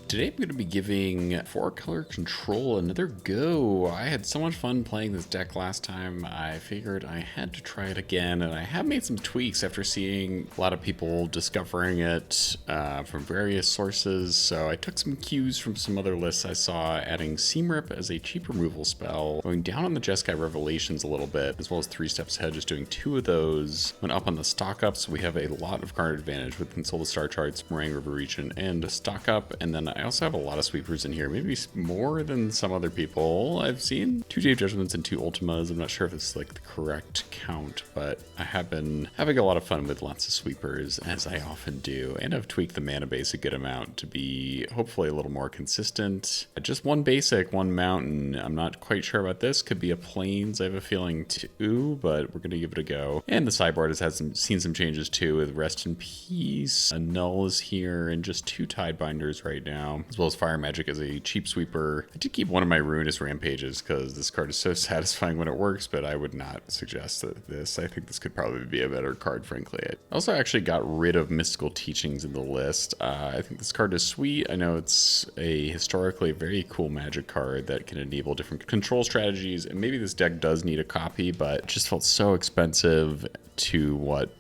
Today I'm going to be giving 4-color control another go. I had so much fun playing this deck last time, I figured I had to try it again, and I have made some tweaks after seeing a lot of people discovering it from various sources, so I took some cues from some other lists I saw, adding Seam Rip as a cheap removal spell, going down on the Jeskai Revelations a little bit, as well as 3 steps ahead, just doing 2 of those. Went up on the stock up, so we have a lot of card advantage with Console the Star Charts, Meringue River Region, and stock up, and then I also have a lot of sweepers in here, maybe more than some other people I've seen. 2 Jade Judgments and 2 Ultimas. I'm not sure if it's like the correct count, but I have been having a lot of fun with lots of sweepers, as I often do, and I've tweaked the mana base a good amount to be hopefully a little more consistent. Just 1 basic, 1 mountain. I'm not quite sure about this. Could be a plains, I have a feeling too, but we're gonna give it a go. And the sideboard has seen some changes too, with Rest in Peace, a Null is here, and just 2 Tidebinders right now, as well as Fire Magic as a cheap sweeper. I did keep one of my Ruinous Rampages because this card is so satisfying when it works, but I would not suggest that this. I think this could probably be a better card, frankly. I also actually got rid of Mystical Teachings in the list. I think this card is sweet. I know it's a historically very cool Magic card that can enable different control strategies, and maybe this deck does need a copy, but it just felt so expensive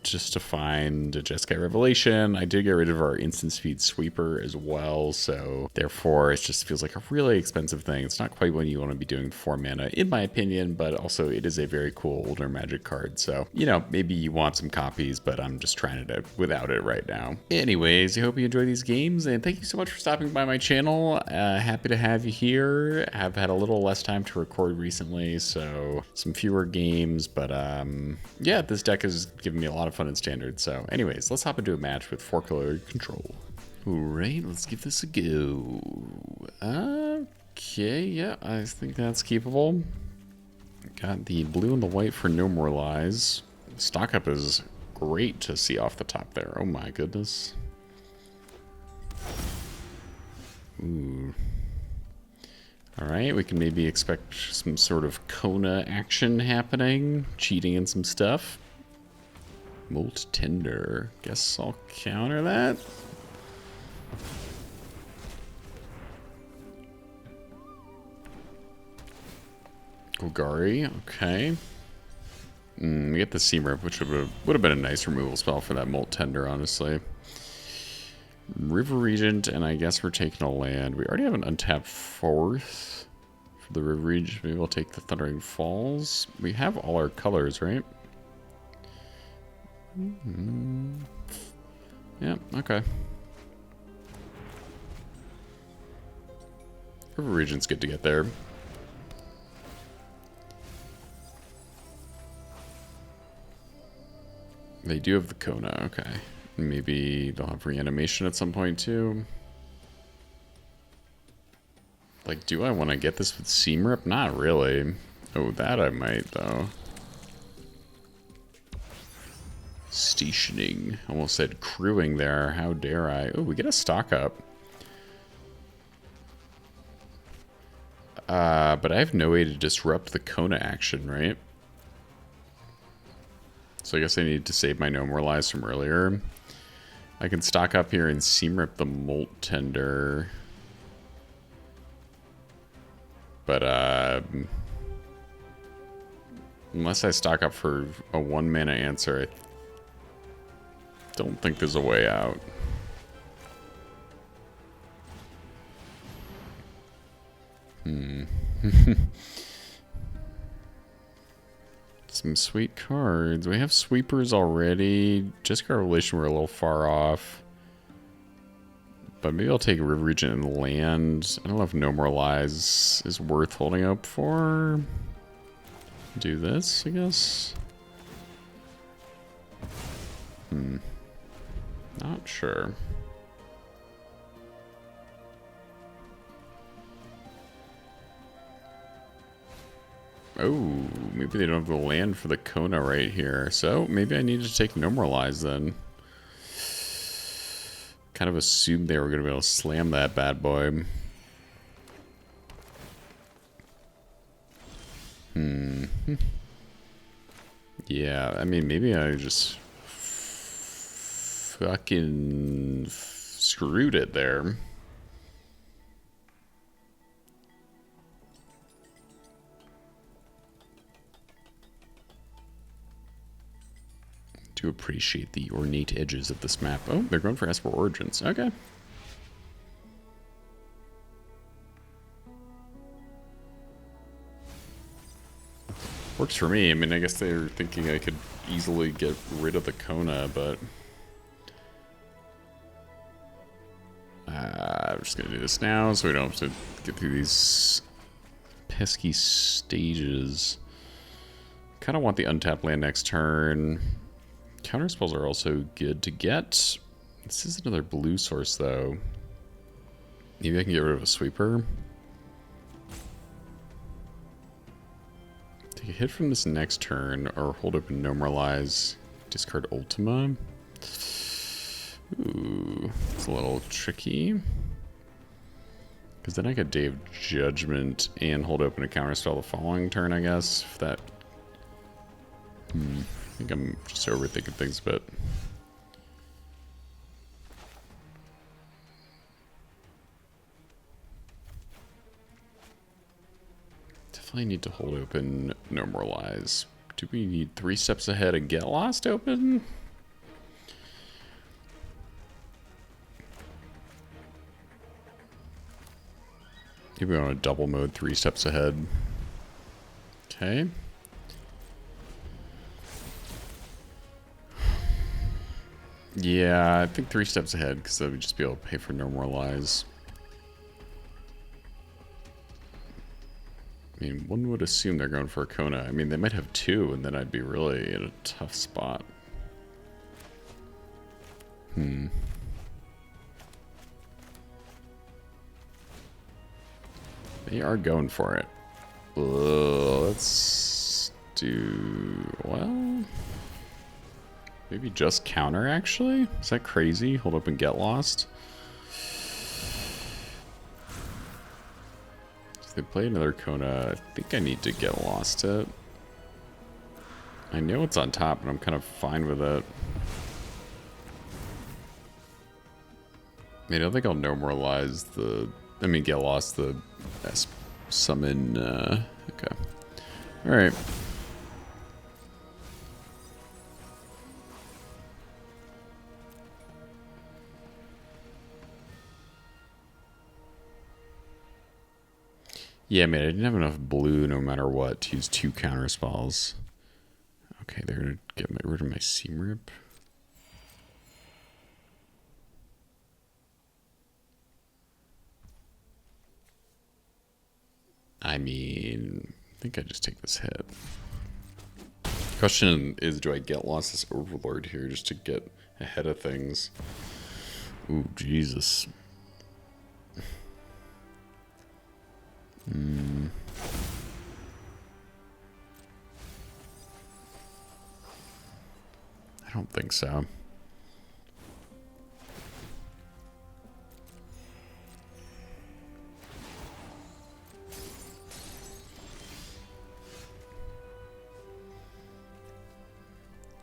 just to find a Jeskai Revelation. I did get rid of our instant speed sweeper as well, so therefore it just feels like a really expensive thing. It's not quite what you want to be doing 4 mana in my opinion, but also it is a very cool older Magic card, so you know, maybe you want some copies, but I'm just trying it without it right now. Anyways, I hope you enjoy these games, and thank you so much for stopping by my channel. Happy to have you here. I've had a little less time to record recently, so some fewer games, but yeah, this deck has given me a lot of fun in Standard. So anyways, let's hop into a match with 4-color control. Alright, let's give this a go. Okay, yeah, I think that's keepable. Got the blue and the white for No More Lies. Stock up is great to see off the top there. Oh my goodness. Ooh. Alright, we can maybe expect some sort of Kona action happening. Cheating in some stuff. Molt Tender. Guess I'll counter that. Golgari, okay. We get the Seam Rip, which would have been a nice removal spell for that Molt Tender, honestly. River Regent, and I guess we're taking a land. We already have an untapped 4th for the River Regent. Maybe we'll take the Thundering Falls. We have all our colors, right? Yeah, okay. River Regent's good to get there. They do have the Kona, okay. Maybe they'll have reanimation at some point too. Like, do I want to get this with Seam Rip? Not really. Oh, that I might though. Stationing. Almost said crewing there. How dare I? Oh, we get a stock up. But I have no way to disrupt the Kona action, right? So I guess I need to save my No More Lies from earlier. I can stock up here and Seam Rip the Molt Tender. But, unless I stock up for a 1 mana answer, I don't think there's a way out. Some sweet cards. We have sweepers already. Just Revelation, we're a little far off. But maybe I'll take a River Regent and land. I don't know if No More Lies is worth holding up for. Do this, I guess. Not sure. Oh, maybe they don't have the land for the Kona right here. So maybe I need to take No More Lies then. Kind of assumed they were going to be able to slam that bad boy. Yeah, I mean, maybe I just fucking screwed it there. do appreciate the ornate edges of this map. Oh, they're going for Esper Origins. Okay. Works for me. I mean, I guess they were thinking I could easily get rid of the Kona, but... I'm just going to do this now so we don't have to get through these pesky stages. Kind of want the untapped land next turn. Counterspells are also good to get. This is another blue source, though. Maybe I can get rid of a sweeper. Take a hit from this next turn, or hold open Normalize. Discard Ultima. Ooh, it's a little tricky. Because then I could Day of Judgment and hold open a counterspell the following turn, I guess. If that... I think I'm just overthinking things a bit. Definitely need to hold open Normalize. Do we need 3 steps ahead and get lost open? Maybe we want to double mode 3 steps ahead. Okay. Yeah, I think 3 steps ahead because then we'd just be able to pay for Normalize. I mean, one would assume they're going for a Kona. I mean, they might have 2, and then I'd be really in a tough spot. They are going for it. Let's do... well... maybe just counter, actually? Is that crazy? Hold up and get lost? If they play another Kona, I think I need to get lost it. I know it's on top, and I'm kind of fine with it. I mean, I don't think I'll normalize the... I mean, get lost the summon... okay. Alright. Yeah, man, I didn't have enough blue no matter what to use 2 counter spells. Okay, they're gonna get rid of my Seam Rip. I mean, I think I just take this hit. Question is, do I get lost this Overlord here just to get ahead of things? Ooh, Jesus. I don't think so.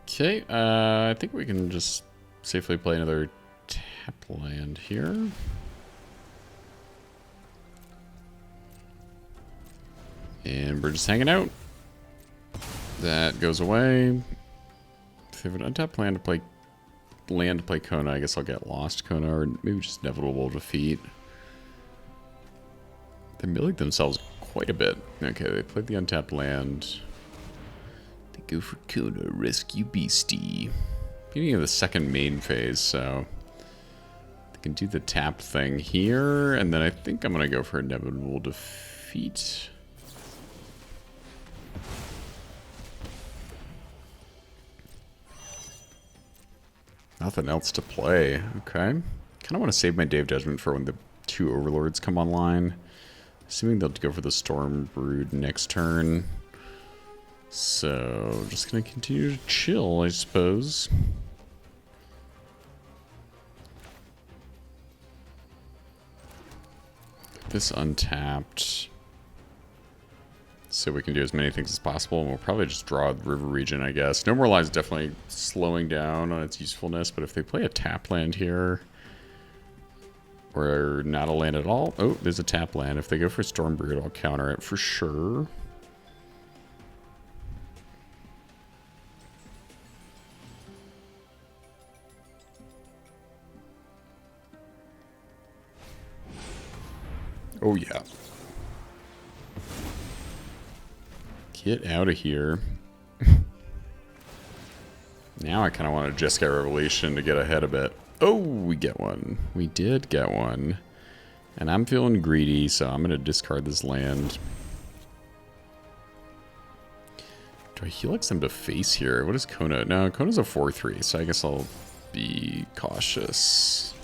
Okay, I think we can just safely play another tap land here. And we're just hanging out. That goes away. If they have an untapped land to play Kona, I guess I'll get lost Kona, or maybe just inevitable defeat. They milling themselves quite a bit. Okay, they played the untapped land. They go for Kona, rescue beastie. Beginning of the second main phase, so they can do the tap thing here, and then I think I'm gonna go for inevitable defeat. Nothing else to play. Okay. Kind of want to save my Day of Judgment for when the 2 Overlords come online. Assuming they'll go for the Storm Brood next turn. So, just going to continue to chill, I suppose. This untapped. So we can do as many things as possible, and we'll probably just draw the river region, I guess. No More Lies definitely slowing down on its usefulness, but if they play a tap land here, or not a land at all... oh, there's a tap land. If they go for Stormbrood, I'll counter it for sure. Oh, yeah. Get out of here. Now I kind of want to just get Revelation to get ahead a bit. Oh, we get one. We did get one. And I'm feeling greedy, so I'm going to discard this land. Do I helix them to face here? What is Kona? No, Kona's a 4-3, so I guess I'll be cautious.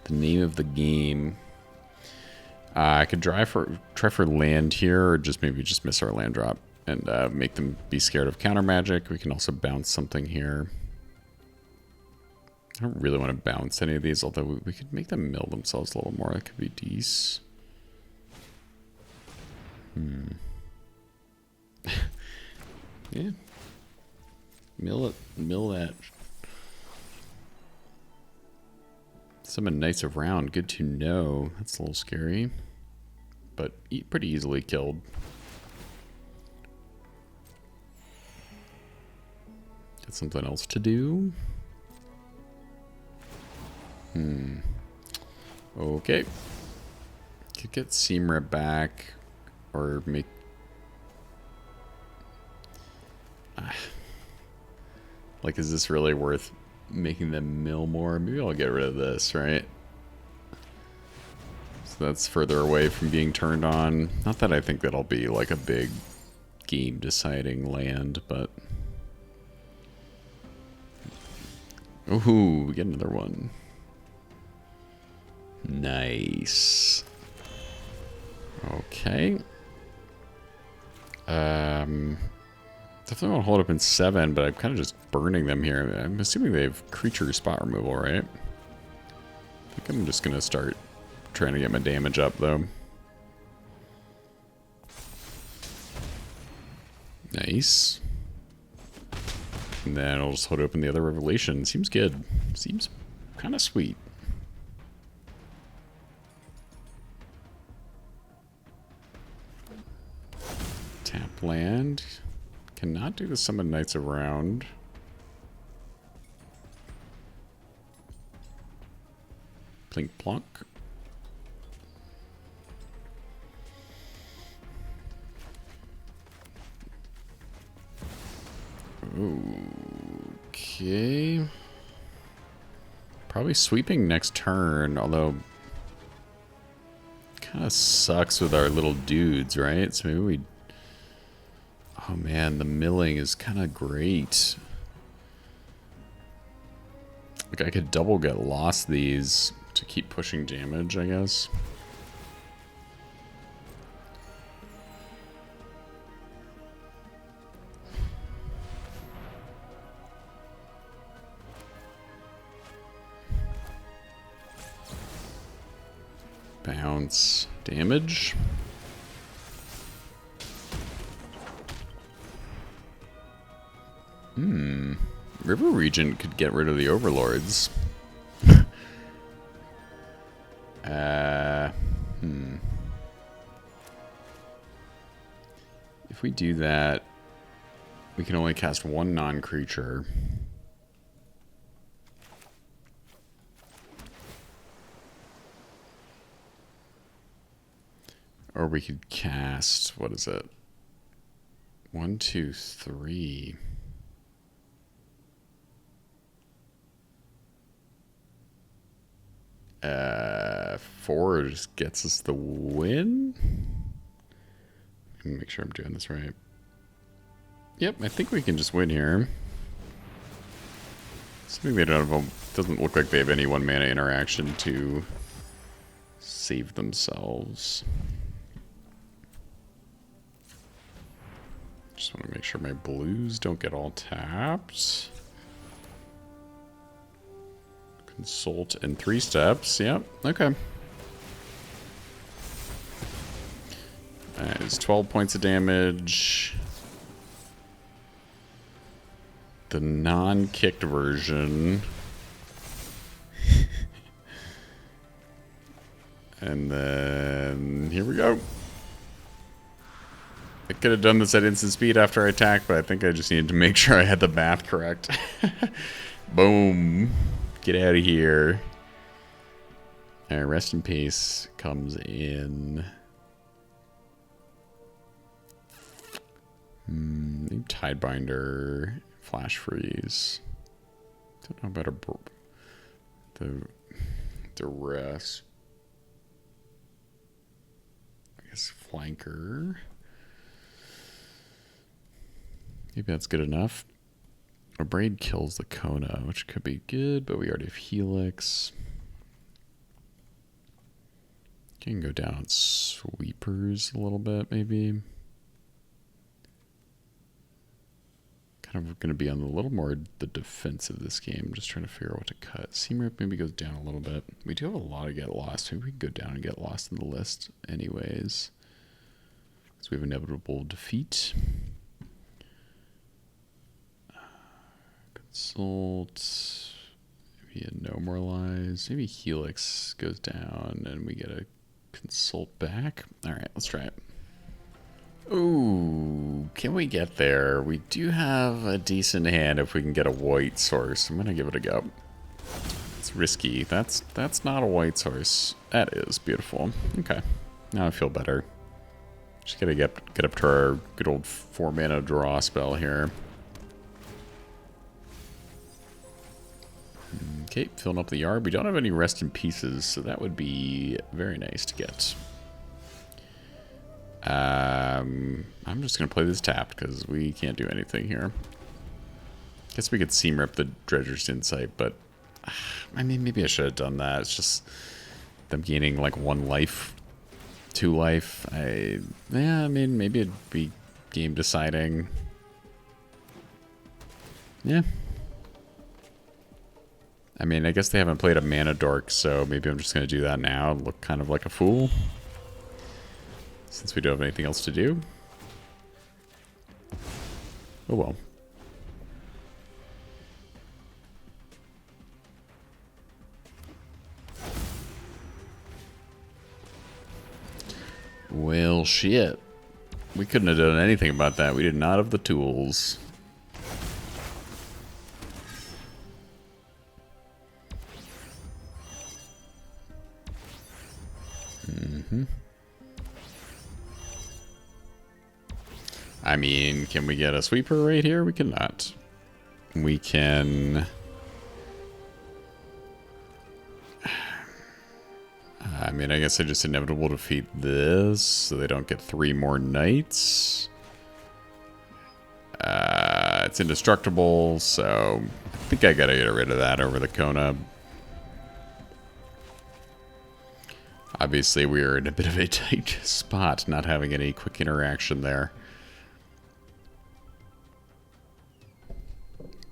The name of the game. I could try for land here, or just maybe just miss our land drop and make them be scared of counter magic. We can also bounce something here. I don't really want to bounce any of these, although we could make them mill themselves a little more. That could be decent. Yeah. Mill it. Mill that. Summon Knights of Round. Good to know. That's a little scary. But pretty easily killed. Got something else to do? Okay. Could get Seamra back. Or make... like, is this really worth making them mill more? Maybe I'll get rid of this, right? So that's further away from being turned on. Not that I think that'll be like a big game deciding land, but... Ooh, we get another one. Nice. Okay. Definitely want to hold up in 7, but I'm kind of just burning them here. I'm assuming they have creature spot removal, right? I think I'm just going to start trying to get my damage up, though. Nice. And then I'll just hold open the other Revelation. Seems good. Seems kind of sweet. Tap land. Cannot do the Summon Knights around. Plink plonk. Okay. Probably sweeping next turn, although kind of sucks with our little dudes, right? So maybe we... Oh man, the milling is kind of great. Like I could double get lost these to keep pushing damage, I guess. Bounce damage. River Regent could get rid of the overlords. If we do that, we can only cast one non-creature. Or we could cast, what is it? 1, 2, 3. 4 just gets us the win. Let me make sure I'm doing this right. Yep, I think we can just win here. Something they don't have, doesn't look like they have any 1 mana interaction to save themselves. Just want to make sure my blues don't get all tapped. Consult in 3 steps. Yep. Okay. It's 12 points of damage. The non-kicked version. And then here we go. I could have done this at instant speed after I attacked, but I think I just needed to make sure I had the math correct. Boom. Get out of here. Alright, rest in peace comes in. Tidebinder, flash freeze. Don't know about the rest. I guess flanker. Maybe that's good enough. A braid kills the Kona, which could be good, but we already have Helix. Can go down on sweepers a little bit, maybe. Kind of going to be on a little more the defense of this game. Just trying to figure out what to cut. Seamrip maybe goes down a little bit. We do have a lot of get lost. Maybe we can go down and get lost in the list anyways. So we have inevitable defeat. Consult. Maybe a no more lies. Maybe Helix goes down and we get a consult back. All right, let's try it. Ooh, can we get there? We do have a decent hand if we can get a white source. I'm gonna give it a go. It's risky. That's not a white source. That is beautiful. Okay, now I feel better. Just gotta get up to our good old 4-mana draw spell here. Okay, filling up the yard. We don't have any rest in pieces, so that would be very nice to get. I'm just going to play this tapped because we can't do anything here. Guess we could seam rip the Dredger's Insight, but I mean, maybe I should have done that. It's just them gaining like 1 life, 2 life. Yeah, I mean, maybe it'd be game deciding. Yeah. I mean, I guess they haven't played a mana dork, so maybe I'm just going to do that now and look kind of like a fool. Since we don't have anything else to do. Oh well. Well, shit. We couldn't have done anything about that. We did not have the tools. I mean, can we get a sweeper right here? We cannot. We can... I mean, I guess I just inevitable defeat this, so they don't get 3 more knights. It's indestructible, so I think I gotta get rid of that over the Kona. Obviously, we are in a bit of a tight spot, not having any quick interaction there.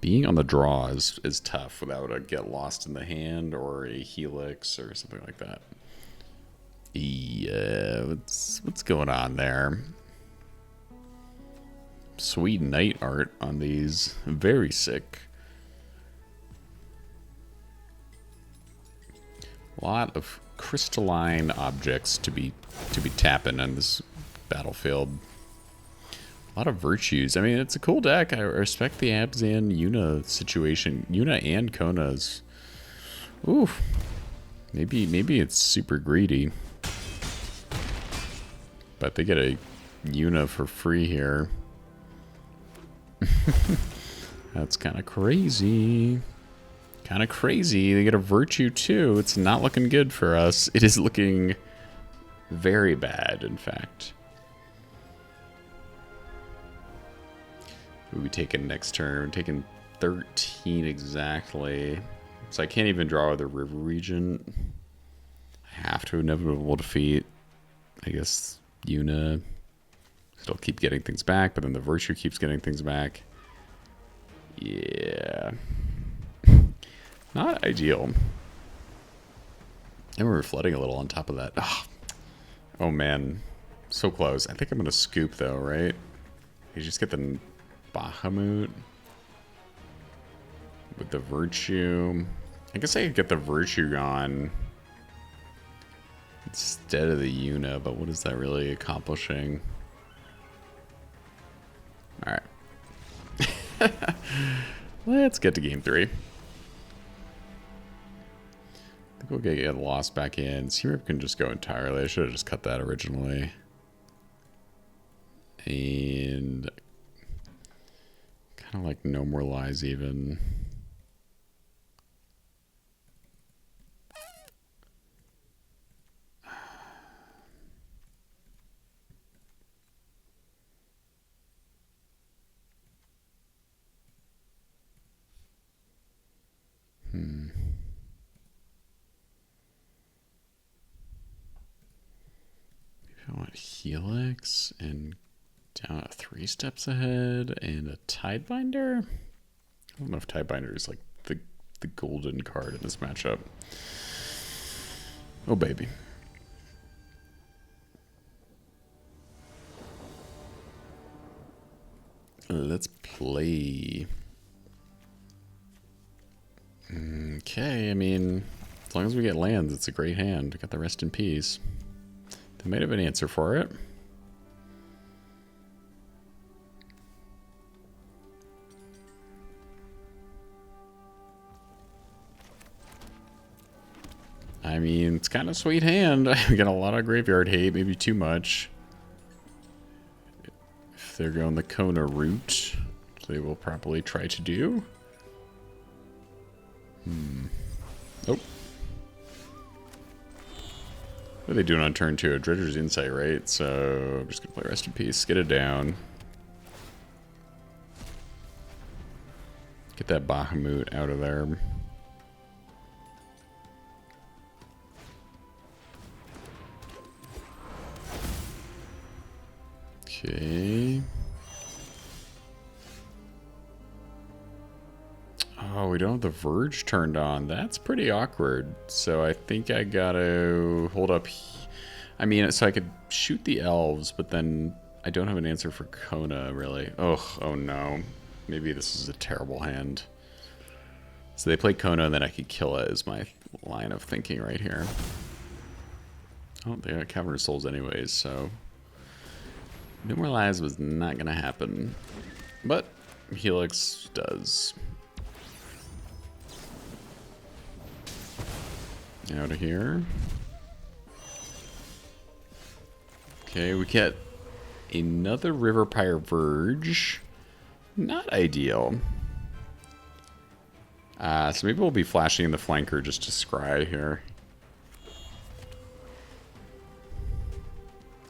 Being on the draw is tough without a get lost in the hand or a helix or something like that. Yeah, what's going on there? Sweet knight art on these. Very sick. A lot of crystalline objects to be tapping on this battlefield. A lot of virtues. I mean, it's a cool deck. I respect the Abzan Yuna situation. Yuna and Kona's. Oof. Maybe it's super greedy. But they get a Yuna for free here. That's kind of crazy. Kind of crazy. They get a virtue too. It's not looking good for us. It is looking very bad, in fact. We'll be taking next turn. We're taking 13 exactly. So I can't even draw the river region. I have to inevitable defeat. I guess Yuna. Still keep getting things back, but then the virtue keeps getting things back. Yeah. Not ideal. And we're flooding a little on top of that. Oh man. So close. I think I'm going to scoop though, right? You just get the Bahamut with the virtue. I guess I could get the virtue gone instead of the Yuna, but what is that really accomplishing? Alright. Let's get to game 3. think we'll get lost back in. See if we can just go entirely. I should have just cut that originally. And kind of like no more lies even. Maybe I want Helix and down at 3 steps ahead and a Tidebinder. I don't know if Tidebinder is like the golden card in this matchup. Oh baby. Let's play. Okay, I mean, as long as we get lands, it's a great hand. We got the Rest in Peace. They might have an answer for it. I mean, it's kind of a sweet hand. We got a lot of graveyard hate, maybe too much. If they're going the Kona route, they will probably try to do. Nope. What are they doing on turn 2? A Dredger's Insight, right? So I'm just going to play Rest in Peace. Get it down. Get that Bahamut out of there. Okay. Oh, we don't have the Verge turned on. That's pretty awkward. So I think I gotta hold up. I mean, so I could shoot the elves, but then I don't have an answer for Kona, really. Oh no. Maybe this is a terrible hand. So they play Kona, and then I could kill it, is my line of thinking right here. Oh, they got Cavern of Souls anyways, so... No More Lies was not gonna happen. But Helix does. Out of here. Okay, we get another River Pyre Verge. Not ideal. So maybe we'll be flashing in the flanker just to scry here.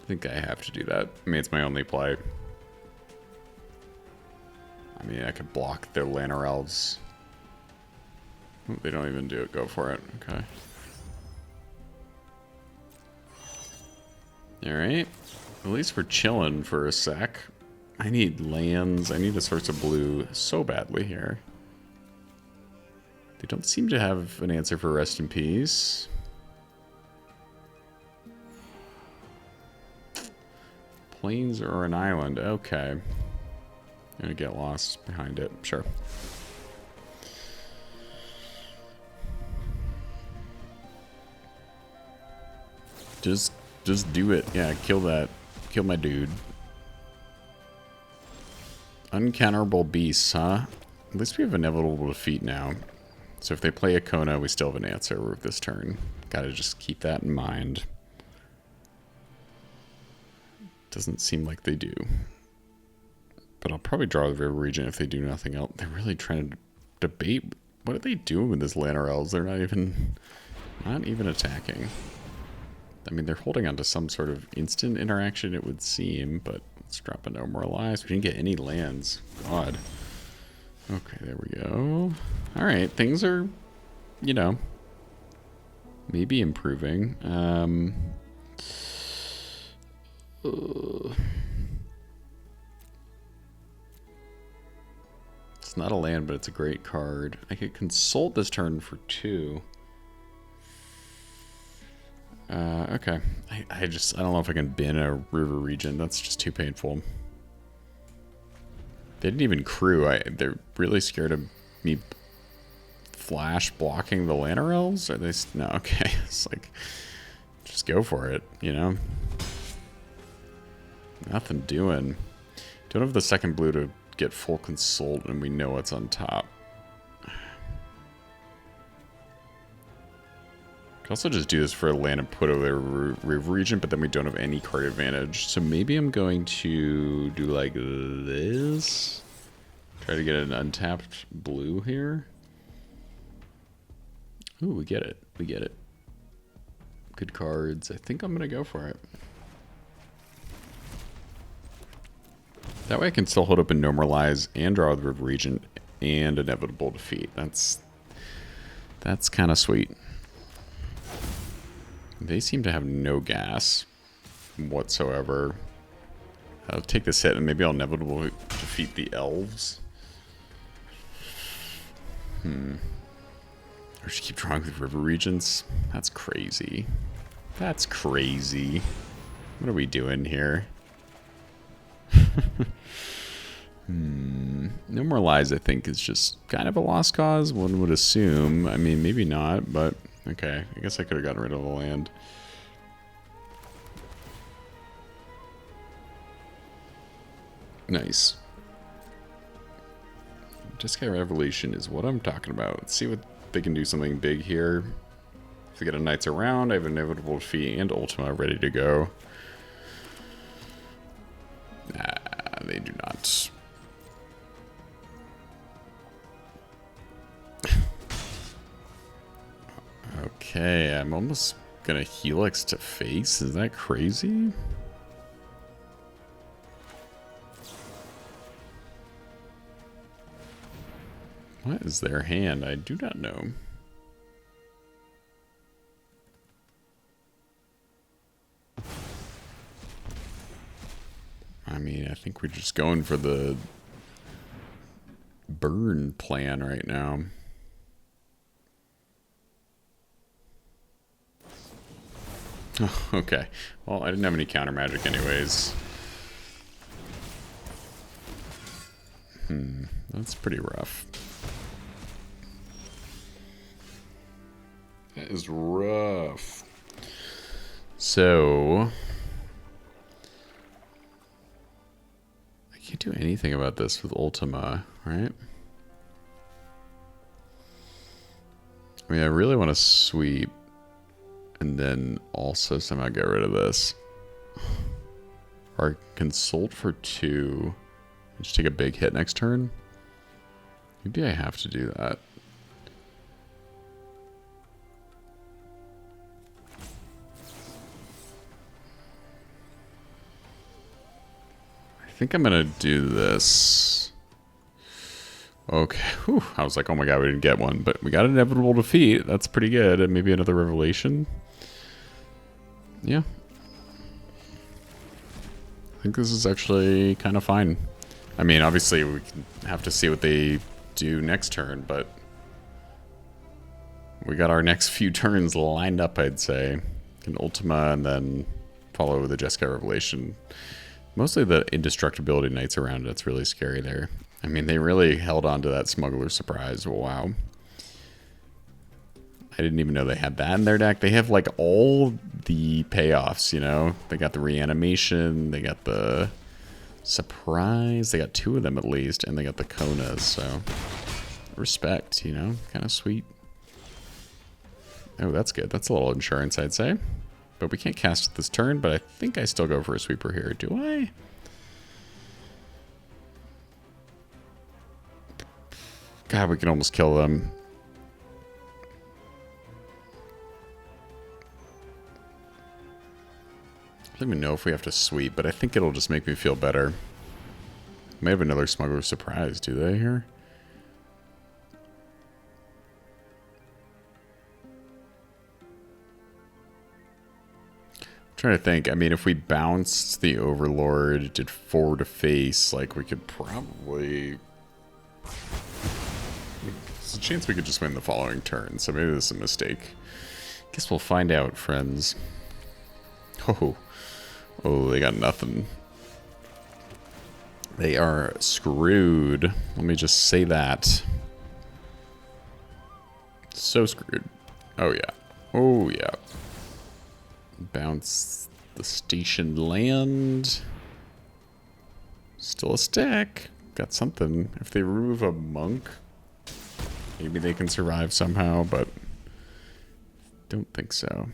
I think I have to do that. I mean, it's my only play. I mean, I could block their Lanner Elves. Oh, they don't even do it. Go for it. Okay. Alright. At least we're chilling for a sec. I need lands. I need a source of blue so badly here. They don't seem to have an answer for Rest in Peace. Plains or an island. Okay. I'm gonna get lost behind it. Sure. Just do it. Yeah, kill that. Kill my dude. Uncounterable beasts, huh? At least we have inevitable defeat now. So if they play a Kona, we still have an answer this turn. Gotta just keep that in mind. Doesn't seem like they do. But I'll probably draw the River Region if they do nothing else. They're really trying to debate. What are they doing with this Lanner Elves? They're not even attacking. I mean, they're holding on to some sort of instant interaction, it would seem, but let's drop a No More Lies. We didn't get any lands. God. Okay, there we go. Alright, things are, you know, maybe improving. It's not a land, but it's a great card. I could consult this turn for 2. Okay. I don't know if I can bin a River Region. That's just too painful. They didn't even crew. They're really scared of me flash blocking the Lanner Elves? Are they? No, okay. It's like, just go for it, you know? Nothing doing. Don't have the second blue to get full consult, and we know what's on top. Could also just do this for a land and put over their river region, but then we don't have any card advantage. So maybe I'm going to do like this. Try to get an untapped blue here. Ooh, we get it. We get it. Good cards. I think I'm going to go for it. That way I can still hold up and normalize and draw the river region and inevitable defeat. That's kind of sweet. They seem to have no gas whatsoever. I'll take this hit and maybe I'll inevitably defeat the elves. Or just keep drawing with river regions. That's crazy. That's crazy. What are we doing here? No more lies, I think, is just kind of a lost cause, one would assume. I mean, maybe not, but okay. I guess I could have gotten rid of the land. Nice. Jeskai Revolution is what I'm talking about. Let's see what they can do something big here. If they get a Knights around, I have Inevitable Defeat and Ultima ready to go. Nah, they do not. Okay, I'm almost gonna Helix to face. Is that crazy? What is their hand? I do not know. I mean, I think we're just going for the burn plan right now. Oh, okay. Well, I didn't have any counter magic anyways. That's pretty rough. That is rough. So I can't do anything about this with Ultima, right? I mean, I really want to sweep and then also somehow get rid of this. Or consult for 2 and just take a big hit next turn. Maybe I have to do that. I think I'm gonna do this. Okay, whew. I was like, oh my god, we didn't get one, but we got an inevitable defeat. That's pretty good. And maybe another revelation. Yeah. I think this is actually kind of fine. I mean, obviously we have to see what they do next turn, but we got our next few turns lined up, I'd say. An Ultima and then follow with the Jeskai Revelation. Mostly the indestructibility Knights around it's really scary there. I mean, they really held on to that Smuggler Surprise. Wow. I didn't even know they had that in their deck. They have like all the payoffs, you know? They got the reanimation, they got the surprise, they got 2 of them at least, and they got the Konas, so respect, you know? Kind of sweet. Oh, that's good. That's a little insurance, I'd say. But we can't cast it this turn, but I think I still go for a sweeper here. Do I? God, we can almost kill them. I don't even know if we have to sweep, but I think it'll just make me feel better. May have another Smuggler Surprise, do they here? I'm trying to think. I mean, if we bounced the Overlord, did 4 to face, like we could probably... There's a chance we could just win the following turn, so maybe this is a mistake. Guess we'll find out, friends. Oh. Oh, they got nothing. They are screwed. Let me just say that. So screwed. Oh, yeah. Oh, yeah. Bounce the station land. Still a stack. Got something. If they remove a monk, maybe they can survive somehow, but Don't think so.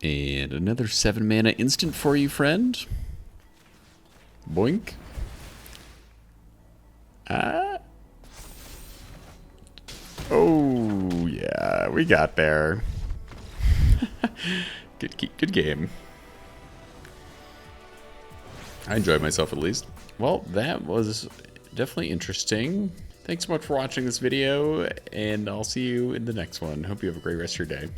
And another 7 mana instant for you, friend. Boink. Oh, yeah, we got there. Good game. I enjoyed myself at least. Well, that was definitely interesting. Thanks so much for watching this video, and I'll see you in the next one. Hope you have a great rest of your day.